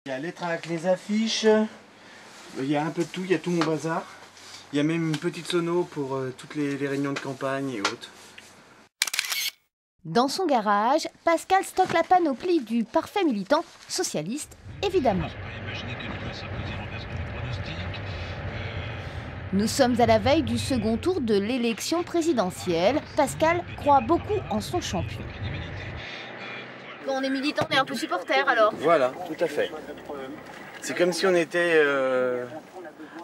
Il y a les tracts, les affiches, il y a un peu de tout, il y a tout mon bazar. Il y a même une petite sono pour toutes les réunions de campagne et autres. Dans son garage, Pascal stocke la panoplie du parfait militant socialiste, évidemment. Nous sommes à la veille du second tour de l'élection présidentielle. Pascal croit beaucoup en son champion. Quand on est militant, on est un peu supporter alors. Voilà, tout à fait. C'est comme si on était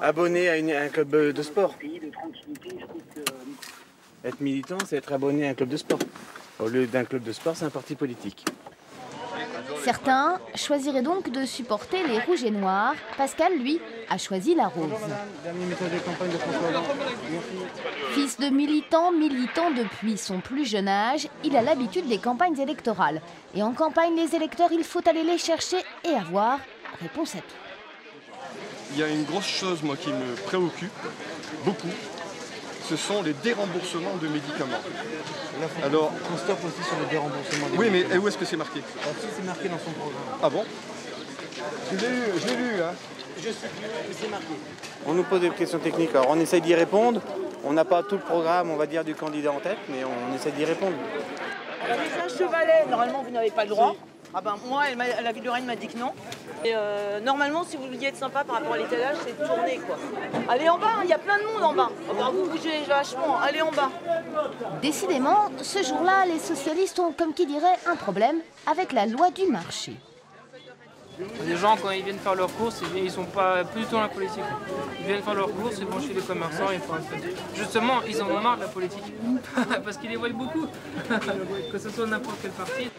abonné à un club de sport. Être militant, c'est être abonné à un club de sport. Au lieu d'un club de sport, c'est un parti politique. Certains choisiraient donc de supporter les rouges et noirs. Pascal, lui, a choisi la rose. Fils de militant depuis son plus jeune âge, il a l'habitude des campagnes électorales. Et en campagne, les électeurs, il faut aller les chercher et avoir réponse à tout. Il y a une grosse chose, moi, qui me préoccupe beaucoup. Ce sont les déremboursements de médicaments. Alors, on stoppe aussi sur le déremboursement des oui, mais où est-ce que c'est marqué? Si, c'est marqué dans son programme. Ah bon? Je l'ai lu, hein. Je sais plus, mais c'est marqué. On nous pose des questions techniques, alors on essaye d'y répondre. On n'a pas tout le programme, on va dire, du candidat en tête, mais on essaie d'y répondre. Les Saint-Chevalet, normalement, vous n'avez pas le droit. Ah ben, moi, la ville de Rennes m'a dit que non. Et normalement, si vous vouliez être sympa par rapport à l'étalage, c'est de tourner, quoi. Allez en bas, il y a plein de monde en bas. Enfin, vous bougez vachement, allez en bas. Décidément, ce jour-là, les socialistes ont, comme qui dirait, un problème avec la loi du marché. Les gens, quand ils viennent faire leurs courses, ils sont pas plus du tout dans la politique. Ils viennent faire leurs courses, ils vont chez les commerçants, ils font un peu. Justement, ils en ont marre de la politique. Parce qu'ils les voient beaucoup, que ce soit n'importe quel parti.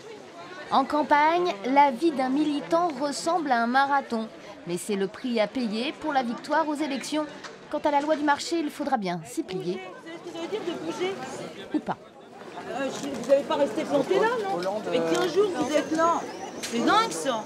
En campagne, la vie d'un militant ressemble à un marathon. Mais c'est le prix à payer pour la victoire aux élections. Quant à la loi du marché, il faudra bien s'y plier. Vous savez ce que ça veut dire de bouger? Ou pas. Vous n'allez pas rester planté là, non? Et 15 jours, vous êtes là. C'est dingue ça.